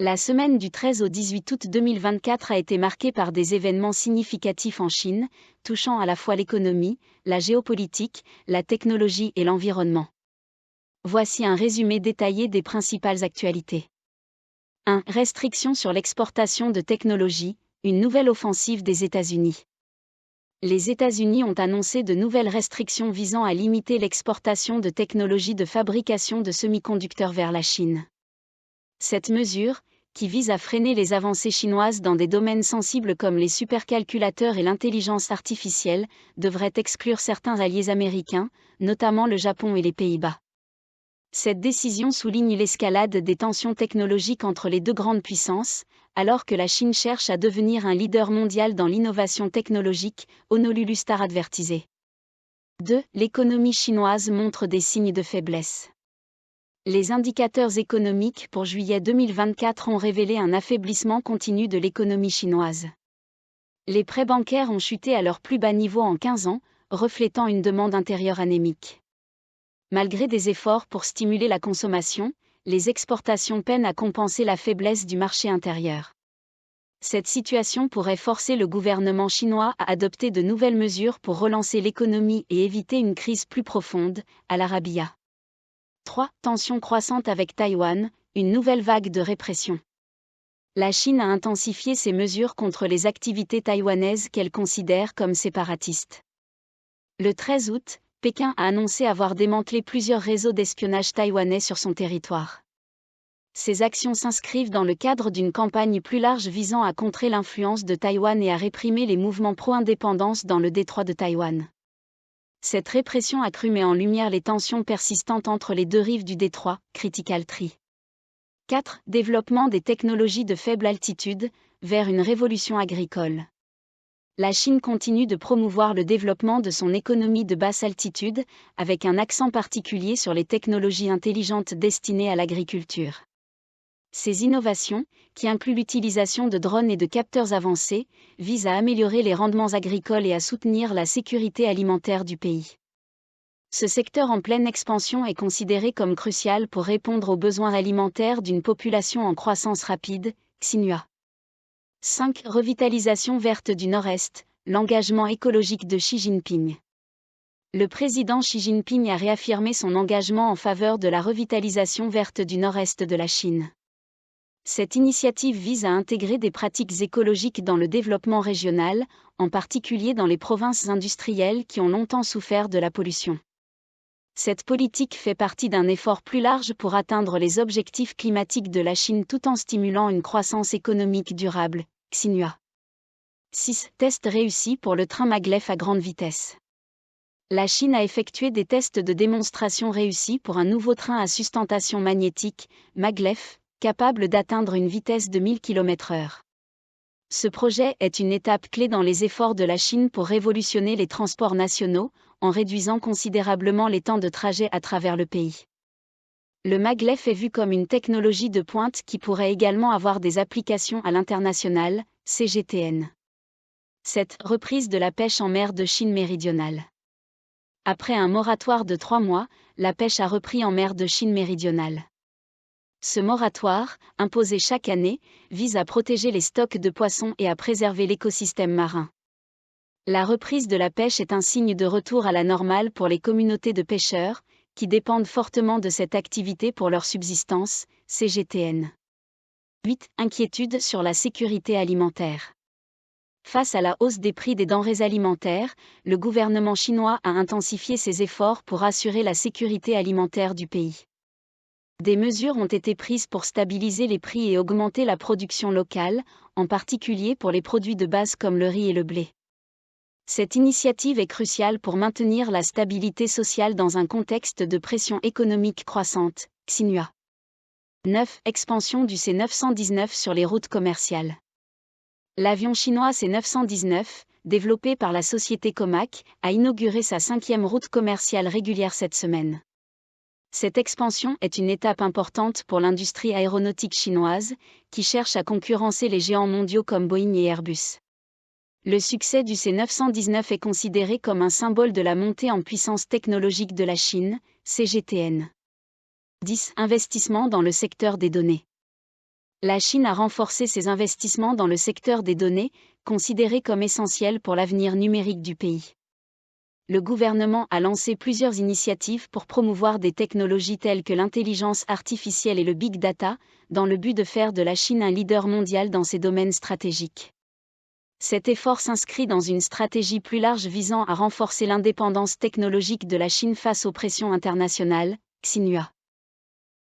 La semaine du 13 au 18 août 2024 a été marquée par des événements significatifs en Chine, touchant à la fois l'économie, la géopolitique, la technologie et l'environnement. Voici un résumé détaillé des principales actualités. 1. Restrictions sur l'exportation de technologies, une nouvelle offensive des États-Unis. Les États-Unis ont annoncé de nouvelles restrictions visant à limiter l'exportation de technologies de fabrication de semi-conducteurs vers la Chine. Cette mesure, qui vise à freiner les avancées chinoises dans des domaines sensibles comme les supercalculateurs et l'intelligence artificielle, devrait exclure certains alliés américains, notamment le Japon et les Pays-Bas. Cette décision souligne l'escalade des tensions technologiques entre les deux grandes puissances, alors que la Chine cherche à devenir un leader mondial dans l'innovation technologique, Honolulu Star advertisé. 2. L'économie chinoise montre des signes de faiblesse. Les indicateurs économiques pour juillet 2024 ont révélé un affaiblissement continu de l'économie chinoise. Les prêts bancaires ont chuté à leur plus bas niveau en 15 ans, reflétant une demande intérieure anémique. Malgré des efforts pour stimuler la consommation, les exportations peinent à compenser la faiblesse du marché intérieur. Cette situation pourrait forcer le gouvernement chinois à adopter de nouvelles mesures pour relancer l'économie et éviter une crise plus profonde, à l'Arabia. 3. Tensions croissantes avec Taïwan, une nouvelle vague de répression. La Chine a intensifié ses mesures contre les activités taïwanaises qu'elle considère comme séparatistes. Le 13 août, Pékin a annoncé avoir démantelé plusieurs réseaux d'espionnage taïwanais sur son territoire. Ces actions s'inscrivent dans le cadre d'une campagne plus large visant à contrer l'influence de Taïwan et à réprimer les mouvements pro-indépendance dans le détroit de Taïwan. Cette répression accrue met en lumière les tensions persistantes entre les deux rives du détroit, Critical Tree. 4. Développement des technologies de faible altitude, vers une révolution agricole. La Chine continue de promouvoir le développement de son économie de basse altitude, avec un accent particulier sur les technologies intelligentes destinées à l'agriculture. Ces innovations, qui incluent l'utilisation de drones et de capteurs avancés, visent à améliorer les rendements agricoles et à soutenir la sécurité alimentaire du pays. Ce secteur en pleine expansion est considéré comme crucial pour répondre aux besoins alimentaires d'une population en croissance rapide, Xinhua. 5. Revitalisation verte du Nord-Est, l'engagement écologique de Xi Jinping. Le président Xi Jinping a réaffirmé son engagement en faveur de la revitalisation verte du Nord-Est de la Chine. Cette initiative vise à intégrer des pratiques écologiques dans le développement régional, en particulier dans les provinces industrielles qui ont longtemps souffert de la pollution. Cette politique fait partie d'un effort plus large pour atteindre les objectifs climatiques de la Chine tout en stimulant une croissance économique durable, Xinhua. 6. Tests réussis pour le train maglev à grande vitesse. La Chine a effectué des tests de démonstration réussis pour un nouveau train à sustentation magnétique, maglev, capable d'atteindre une vitesse de 1000 km/h. Ce projet est une étape clé dans les efforts de la Chine pour révolutionner les transports nationaux, en réduisant considérablement les temps de trajet à travers le pays. Le maglev est vu comme une technologie de pointe qui pourrait également avoir des applications à l'international, CGTN. 7. Reprise de la pêche en mer de Chine méridionale. Après un moratoire de 3 mois, la pêche a repris en mer de Chine méridionale. Ce moratoire, imposé chaque année, vise à protéger les stocks de poissons et à préserver l'écosystème marin. La reprise de la pêche est un signe de retour à la normale pour les communautés de pêcheurs, qui dépendent fortement de cette activité pour leur subsistance, CGTN. 8. Inquiétude sur la sécurité alimentaire. Face à la hausse des prix des denrées alimentaires, le gouvernement chinois a intensifié ses efforts pour assurer la sécurité alimentaire du pays. Des mesures ont été prises pour stabiliser les prix et augmenter la production locale, en particulier pour les produits de base comme le riz et le blé. Cette initiative est cruciale pour maintenir la stabilité sociale dans un contexte de pression économique croissante, Xinhua. 9. Expansion du C919 sur les routes commerciales. L'avion chinois C919, développé par la société Comac, a inauguré sa 5e route commerciale régulière cette semaine. Cette expansion est une étape importante pour l'industrie aéronautique chinoise, qui cherche à concurrencer les géants mondiaux comme Boeing et Airbus. Le succès du C919 est considéré comme un symbole de la montée en puissance technologique de la Chine, CGTN. 10. Investissement dans le secteur des données. La Chine a renforcé ses investissements dans le secteur des données, considéré comme essentiel pour l'avenir numérique du pays. Le gouvernement a lancé plusieurs initiatives pour promouvoir des technologies telles que l'intelligence artificielle et le big data, dans le but de faire de la Chine un leader mondial dans ces domaines stratégiques. Cet effort s'inscrit dans une stratégie plus large visant à renforcer l'indépendance technologique de la Chine face aux pressions internationales, Xinhua.